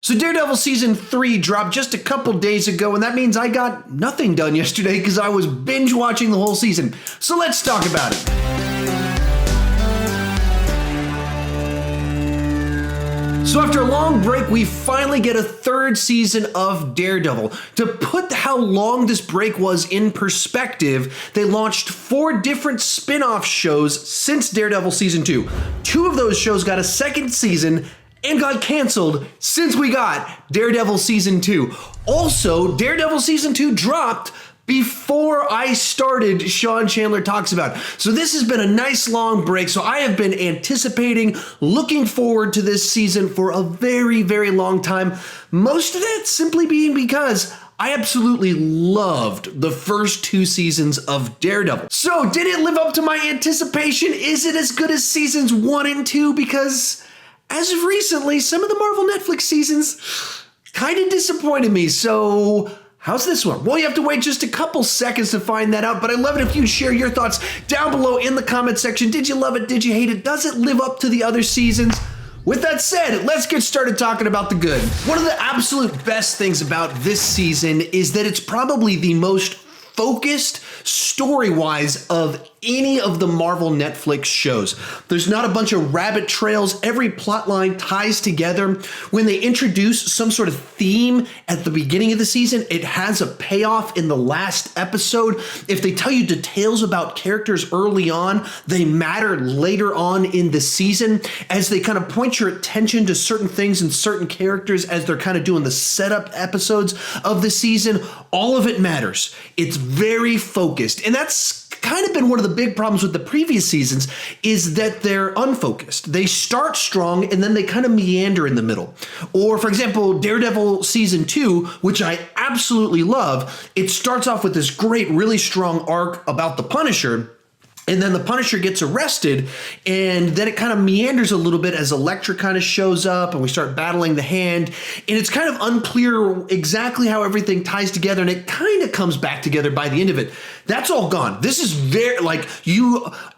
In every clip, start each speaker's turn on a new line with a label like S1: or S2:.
S1: So Daredevil Season 3 dropped just a couple days ago, and that means I got nothing done yesterday because I was binge watching the whole season. So let's talk about it. So after a long break, we finally get a third season of Daredevil. To put how long this break was in perspective, they launched 4 different spin-off shows since Daredevil Season 2. 2 of those shows got a second season and got canceled since we got Daredevil Season 2. Also, Daredevil Season 2 dropped before I started Sean Chandler Talks About. So this has been a nice long break. So I have been anticipating, looking forward to this season for a very, very long time. Most of that simply being because I absolutely loved the first 2 seasons of Daredevil. So did it live up to my anticipation? Is it as good as seasons 1 and 2? Because as of recently, some of the Marvel Netflix seasons kind of disappointed me. So how's this one? Well, you have to wait just a couple seconds to find that out, but I'd love it if you share your thoughts down below in the comment section. Did you love it? Did you hate it? Does it live up to the other seasons? With that said, let's get started talking about the good. One of the absolute best things about this season is that it's probably the most focused story-wise of any of the Marvel Netflix shows. There's not a bunch of rabbit trails. Every plot line ties together. When they introduce some sort of theme at the beginning of the season, it has a payoff in the last episode. If they tell you details about characters early on, they matter later on in the season as they kind of point your attention to certain things and certain characters as they're kind of doing the setup episodes of the season. All of it matters. It's very focused, and that's kind of been one of the big problems with the previous seasons is that they're unfocused. They start strong and then they kind of meander in the middle. Or for example, Daredevil Season 2, which I absolutely love, it starts off with this great, really strong arc about the Punisher. And then the Punisher gets arrested, and then it kind of meanders a little bit as Elektra kind of shows up and we start battling the Hand. And it's kind of unclear exactly how everything ties together, and it kind of comes back together by the end of it. That's all gone. This is very, like,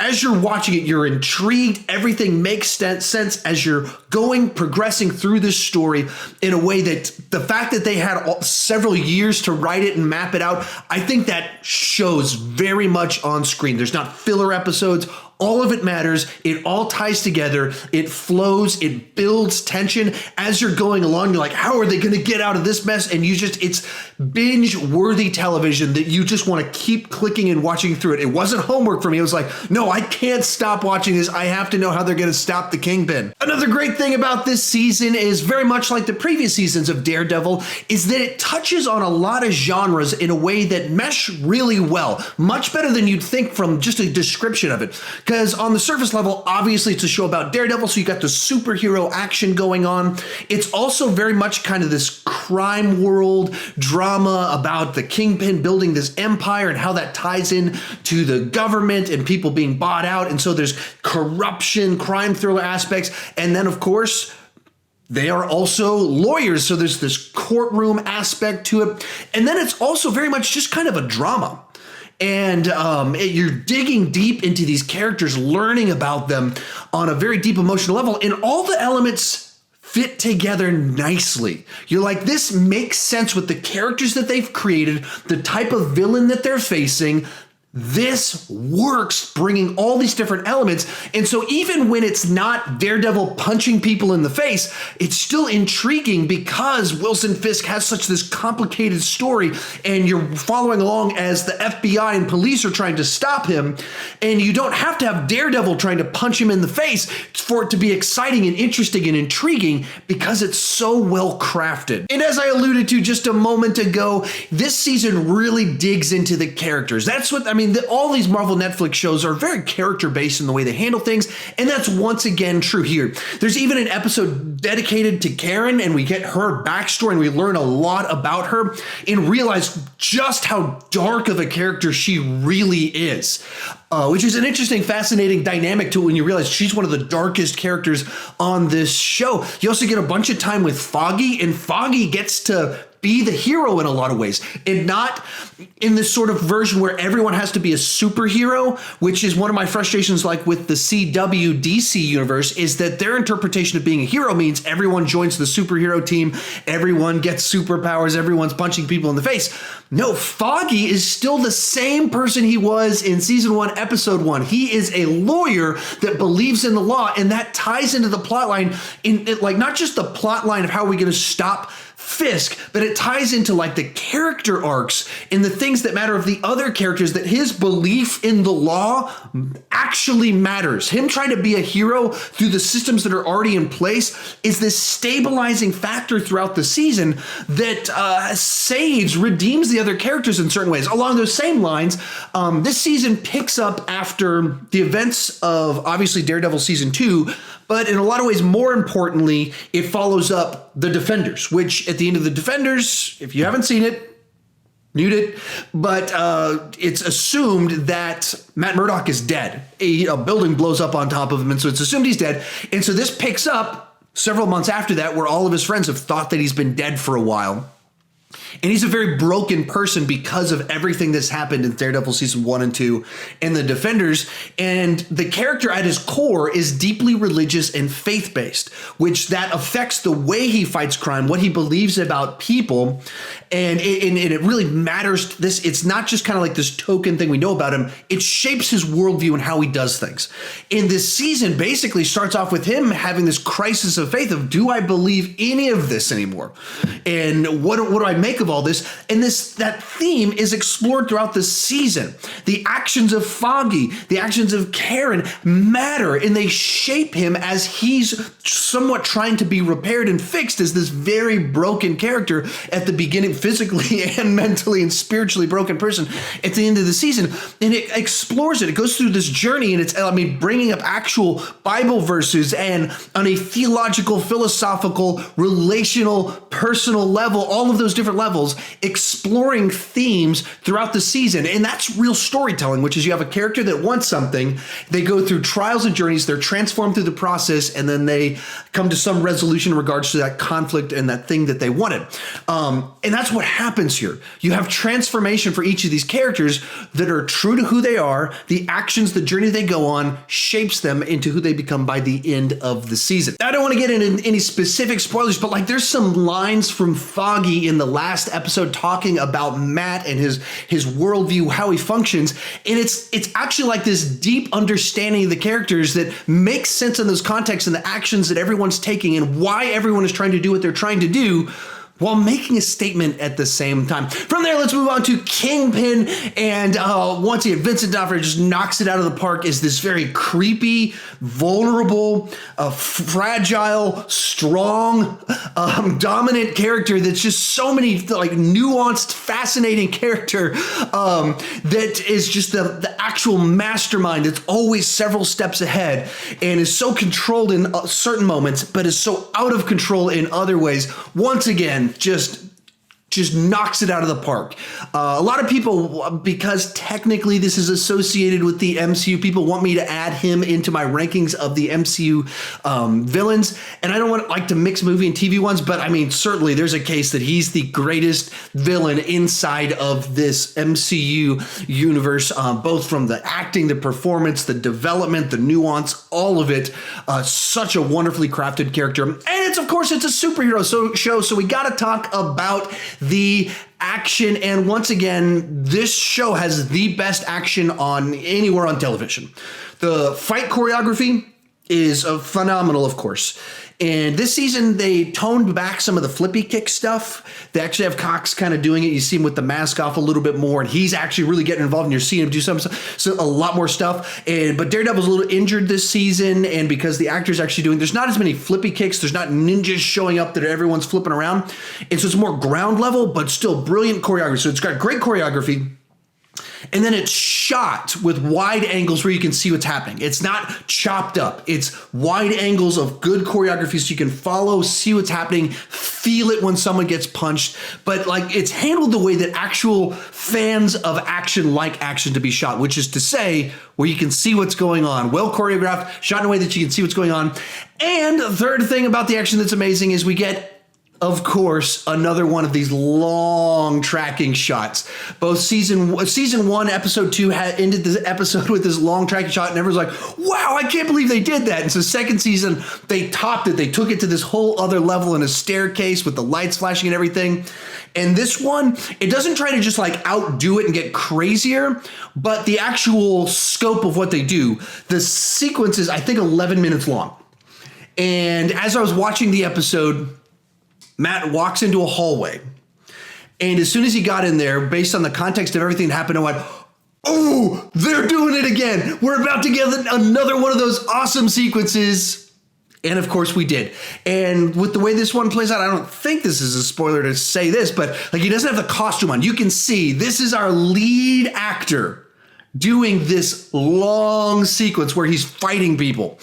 S1: as you're watching it, you're intrigued. Everything makes sense as you're progressing through this story in a way that the fact that they had several years to write it and map it out, I think that shows very much on screen. There's not filler episodes. All of it matters. It all ties together. It flows. It builds tension as you're going along. You're like, how are they going to get out of this mess? And it's binge-worthy television that you just want to keep clicking and watching through it. It wasn't homework for me. It was like, no, I can't stop watching this. I have to know how they're going to stop the Kingpin. Another great thing about this season is very much like the previous seasons of Daredevil is that it touches on a lot of genres in a way that mesh really well. Much better than you'd think from just a description of it. Because on the surface level, obviously it's a show about Daredevil, so you got the superhero action going on. It's also very much kind of this crime world drama about the Kingpin building this empire and how that ties in to the government and people being bought out. And so there's corruption, crime thriller aspects. And then, of course, they are also lawyers, so there's this courtroom aspect to it. And then it's also very much just kind of a drama. And you're digging deep into these characters, learning about them on a very deep emotional level, and all the elements fit together nicely. You're like, this makes sense with the characters that they've created, the type of villain that they're facing. This works, bringing all these different elements. And so even when it's not Daredevil punching people in the face, it's still intriguing because Wilson Fisk has such this complicated story, and you're following along as the FBI and police are trying to stop him. And you don't have to have Daredevil trying to punch him in the face for it to be exciting and interesting and intriguing because it's so well crafted. And as I alluded to just a moment ago, this season really digs into the characters. That's what, all these Marvel Netflix shows are very character-based in the way they handle things, and that's once again true here. There's even an episode dedicated to Karen, and we get her backstory, and we learn a lot about her and realize just how dark of a character she really is. which is an interesting, fascinating dynamic to it when you realize she's one of the darkest characters on this show. You also get a bunch of time with Foggy, and Foggy gets to be the hero in a lot of ways, and not in this sort of version where everyone has to be a superhero, which is one of my frustrations, like with the CW DC universe, is that their interpretation of being a hero means everyone joins the superhero team, everyone gets superpowers, everyone's punching people in the face. No, Foggy is still the same person he was in season 1, episode 1. He is a lawyer that believes in the law, and that ties into the plot line, like not just the plot line of how are we going to stop Fisk, but it ties into like the character arcs and the things that matter of the other characters, that his belief in the law actually matters. Him trying to be a hero through the systems that are already in place is this stabilizing factor throughout the season that redeems the other characters in certain ways. Along those same lines, this season picks up after the events of obviously Daredevil season 2, but in a lot of ways, more importantly, it follows up The Defenders, which at the end of The Defenders, if you haven't seen it, mute it, but it's assumed that Matt Murdock is dead. A building blows up on top of him, and so it's assumed he's dead. And so this picks up several months after that, where all of his friends have thought that he's been dead for a while. And he's a very broken person because of everything that's happened in Daredevil season 1 and 2 and The Defenders. And the character at his core is deeply religious and faith-based, which that affects the way he fights crime, what he believes about people. And it really matters. It's not just kind of like this token thing we know about him. It shapes his worldview and how he does things. And this season basically starts off with him having this crisis of faith of, do I believe any of this anymore? And what do I make of all this? And that theme is explored throughout the season. The actions of Foggy, the actions of Karen matter, and they shape him as he's somewhat trying to be repaired and fixed as this very broken character at the beginning, physically and mentally and spiritually broken person at the end of the season. And it explores it. It goes through this journey, and it's, bringing up actual Bible verses and on a theological, philosophical, relational, personal level, all of those different levels, exploring themes throughout the season. And that's real storytelling, which is you have a character that wants something, they go through trials and journeys, they're transformed through the process, and then they come to some resolution in regards to that conflict and that thing that they wanted. And that's what happens here. You have transformation for each of these characters that are true to who they are. The actions, the journey they go on shapes them into who they become by the end of the season. I don't want to get into any specific spoilers, but like there's some lines from Foggy in the last episode talking about Matt and his worldview, how he functions. And it's actually like this deep understanding of the characters that makes sense in those contexts and the actions that everyone's taking and why everyone is trying to do what they're trying to do, while making a statement at the same time. From there, let's move on to Kingpin. And once again, Vincent D'Onofrio just knocks it out of the park as this very creepy, vulnerable, fragile, strong, dominant character that's just so many like nuanced, fascinating character that is just the actual mastermind that's always several steps ahead and is so controlled in certain moments, but is so out of control in other ways. Once again, just knocks it out of the park. A lot of people, because technically this is associated with the MCU, people want me to add him into my rankings of the MCU villains. And I don't want to mix movie and TV ones, but I mean, certainly there's a case that he's the greatest villain inside of this MCU universe, both from the acting, the performance, the development, the nuance, all of it. Such a wonderfully crafted character. And it's a superhero show, so we got to talk about the action. And once again, this show has the best action on anywhere on television. The fight choreography is phenomenal, of course. And this season, they toned back some of the flippy kick stuff. They actually have Cox kind of doing it. You see him with the mask off a little bit more, and he's actually really getting involved, and you're seeing him do a lot more stuff. But Daredevil's a little injured this season, and because the actor's actually there's not as many flippy kicks. There's not ninjas showing up that everyone's flipping around. And so it's more ground level, but still brilliant choreography. So it's got great choreography. and then it's shot with wide angles where you can see what's happening. It's not chopped up. It's wide angles of good choreography so you can follow, see what's happening, feel it when someone gets punched. But like it's handled the way that actual fans of action like action to be shot, which is to say where you can see what's going on. Well choreographed, shot in a way that you can see what's going on. And the third thing about the action that's amazing is we get, of course, another one of these long tracking shots. Both season 1, episode 2 ended the episode with this long tracking shot, and everyone's like, wow, I can't believe they did that. And so second season, they topped it. They took it to this whole other level in a staircase with the lights flashing and everything. And this one, it doesn't try to just like outdo it and get crazier, but the actual scope of what they do, the sequence is, I think, 11 minutes long. And as I was watching the episode, Matt walks into a hallway, and as soon as he got in there, based on the context of everything that happened, I went, oh, they're doing it again. We're about to get another one of those awesome sequences. And of course we did. And with the way this one plays out, I don't think this is a spoiler to say this, but like he doesn't have the costume on. You can see this is our lead actor doing this long sequence where he's fighting people.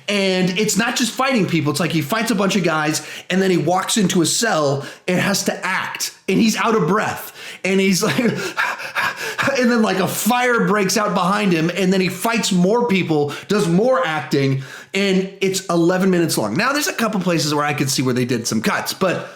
S1: And it's not just fighting people. It's like he fights a bunch of guys and then he walks into a cell and has to act. And he's out of breath. And he's like, and then like a fire breaks out behind him. And then he fights more people, does more acting. And it's 11 minutes long. Now there's a couple places where I could see where they did some cuts, but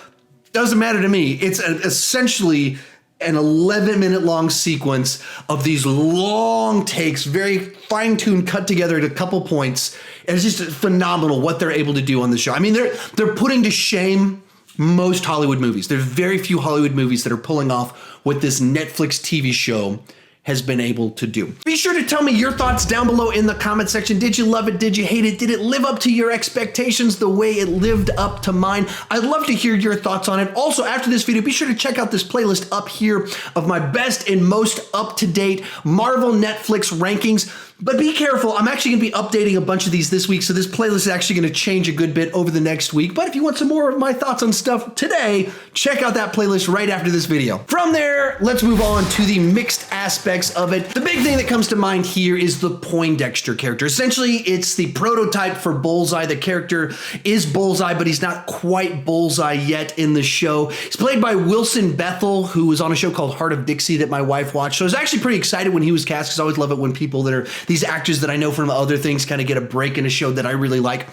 S1: doesn't matter to me. It's essentially an 11-minute long sequence of these long takes, very fine-tuned, cut together at a couple points. And it's just phenomenal what they're able to do on the show. I mean, they're putting to shame most Hollywood movies. There's very few Hollywood movies that are pulling off what this Netflix TV show has been able to do. Be sure to tell me your thoughts down below in the comment section. Did you love it? Did you hate it? Did it live up to your expectations the way it lived up to mine? I'd love to hear your thoughts on it. Also, after this video, be sure to check out this playlist up here of my best and most up-to-date Marvel Netflix rankings. But be careful, I'm actually going to be updating a bunch of these this week, so this playlist is actually going to change a good bit over the next week. But if you want some more of my thoughts on stuff today, check out that playlist right after this video. From there, let's move on to the mixed aspects of it. The big thing that comes to mind here is the Poindexter character. Essentially, it's the prototype for Bullseye. The character is Bullseye, but he's not quite Bullseye yet in the show. He's played by Wilson Bethel, who was on a show called Heart of Dixie that my wife watched. So I was actually pretty excited when he was cast, because I always love it when people that are these actors that I know from other things kind of get a break in a show that I really like.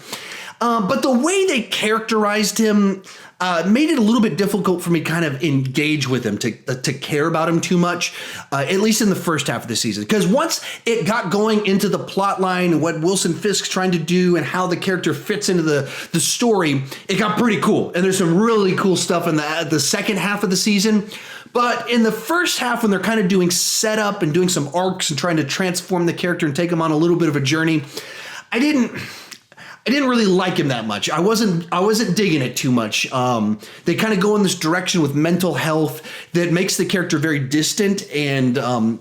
S1: But the way they characterized him made it a little bit difficult for me to kind of engage with him, to care about him too much, at least in the first half of the season. Because once it got going into the plot line and what Wilson Fisk's trying to do and how the character fits into the story, it got pretty cool. And there's some really cool stuff in the second half of the season. But in the first half, when they're kind of doing setup and doing some arcs and trying to transform the character and take him on a little bit of a journey, I didn't really like him that much. I wasn't digging it too much. They kind of go in this direction with mental health that makes the character very distant and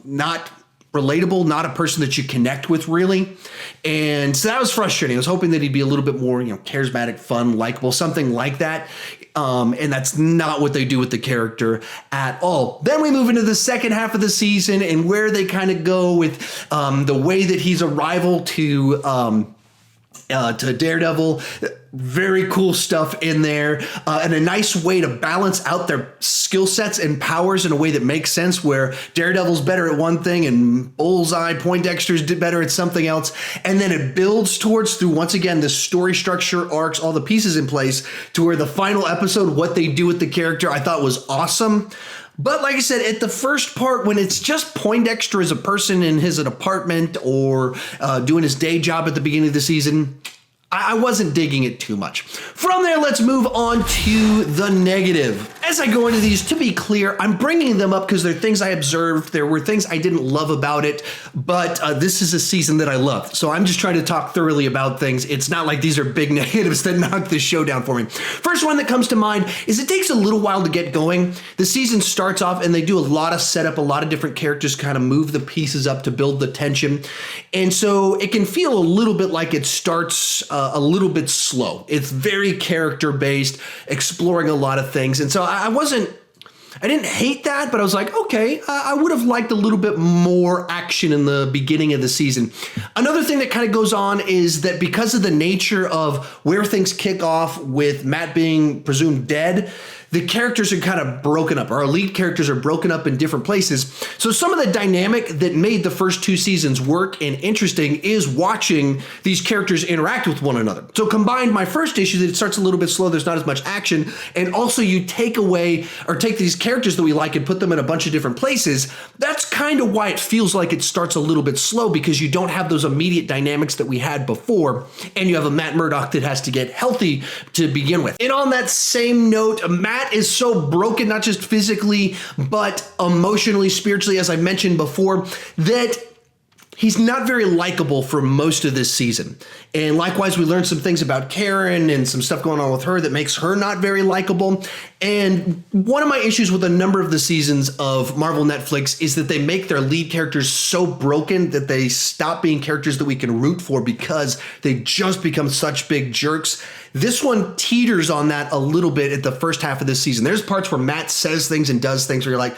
S1: not relatable, not a person that you connect with really. And so that was frustrating. I was hoping that he'd be a little bit more, charismatic, fun, likable, something like that. And that's not what they do with the character at all. Then we move into the second half of the season and where they kind of go with the way that he's a rival to Daredevil. Very cool stuff in there, and a nice way to balance out their skill sets and powers in a way that makes sense, where Daredevil's better at one thing and Bullseye, Poindexter's better at something else. And then it builds towards, through once again the story structure, arcs, all the pieces in place, to where the final episode, what they do with the character, I thought was awesome. But like I said, at the first part, when it's just Poindexter as a person in his apartment or doing his day job at the beginning of the season, I wasn't digging it too much. From there, let's move on to the negative. As I go into these, to be clear, I'm bringing them up because they're things I observed. There were things I didn't love about it, but this is a season that I loved. So I'm just trying to talk thoroughly about things. It's not like these are big negatives that knock this show down for me. First one that comes to mind is it takes a little while to get going. The season starts off and they do a lot of setup, a lot of different characters kind of move the pieces up to build the tension. And so it can feel a little bit like it starts a little bit slow. It's very character based, exploring a lot of things. And so I wasn't I didn't hate that, but I was like, okay, I would have liked a little bit more action in the beginning of the season. Another thing that kind of goes on is that because of the nature of where things kick off with Matt being presumed dead, the characters are kind of broken up. Our lead characters are broken up in different places. So some of the dynamic that made the first 2 seasons work and interesting is watching these characters interact with one another. So combined, my first issue that it starts a little bit slow, there's not as much action, and also you take away or take these characters that we like and put them in a bunch of different places. That's kind of why it feels like it starts a little bit slow, because you don't have those immediate dynamics that we had before, and you have a Matt Murdock that has to get healthy to begin with. And on that same note, Matt is so broken, not just physically, but emotionally, spiritually, as I mentioned before, that he's not very likable for most of this season. And likewise, we learned some things about Karen and some stuff going on with her that makes her not very likable. And one of my issues with a number of the seasons of Marvel Netflix is that they make their lead characters so broken that they stop being characters that we can root for because they just become such big jerks. This one teeters on that a little bit at the first half of this season. There's parts where Matt says things and does things where you're like,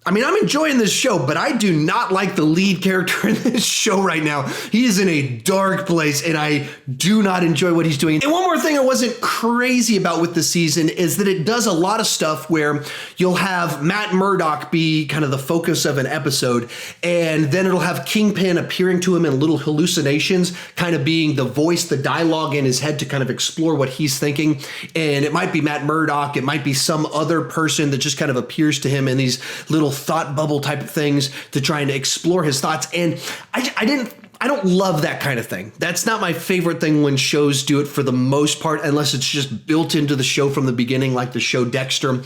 S1: I mean, I'm enjoying this show, but I do not like the lead character in this show right now. He is in a dark place, and I do not enjoy what he's doing. And one more thing I wasn't crazy about with the season is that it does a lot of stuff where you'll have Matt Murdock be kind of the focus of an episode, and then it'll have Kingpin appearing to him in little hallucinations, kind of being the voice, the dialogue in his head to kind of explore what he's thinking. And it might be Matt Murdock, it might be some other person that just kind of appears to him in these little thought bubble type of things to try and explore his thoughts. And I don't love that kind of thing. That's not my favorite thing when shows do it for the most part, unless it's just built into the show from the beginning, like the show Dexter.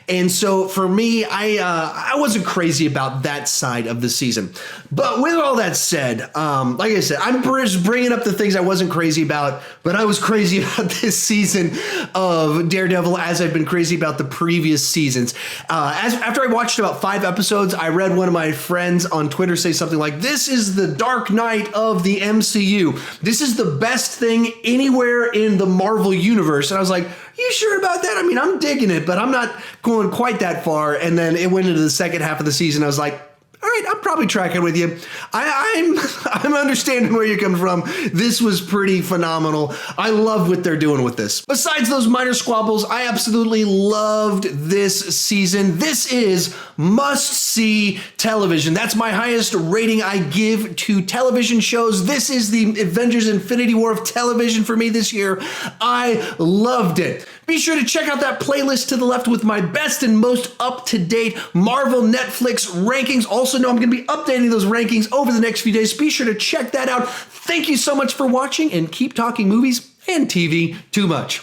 S1: And so for me, I wasn't crazy about that side of the season. But with all that said, like I said, I'm just bringing up the things I wasn't crazy about, but I was crazy about this season of Daredevil as I've been crazy about the previous seasons. After I watched about 5 episodes, I read one of my friends on Twitter say something like, "This is the Dark Knight of the MCU. This is the best thing anywhere in the Marvel universe." And I was like, you sure about that? I mean, I'm digging it, but I'm not going quite that far. And then it went into the second half of the season. I was like, all right, I'm probably tracking with you. I'm understanding where you're coming from. This was pretty phenomenal. I love what they're doing with this. Besides those minor squabbles, I absolutely loved this season. This is must-see television. That's my highest rating I give to television shows. This is the Avengers Infinity War of television for me this year. I loved it. Be sure to check out that playlist to the left with my best and most up-to-date Marvel Netflix rankings. Also know I'm going to be updating those rankings over the next few days. Be sure to check that out. Thank you so much for watching, and keep talking movies and TV too much.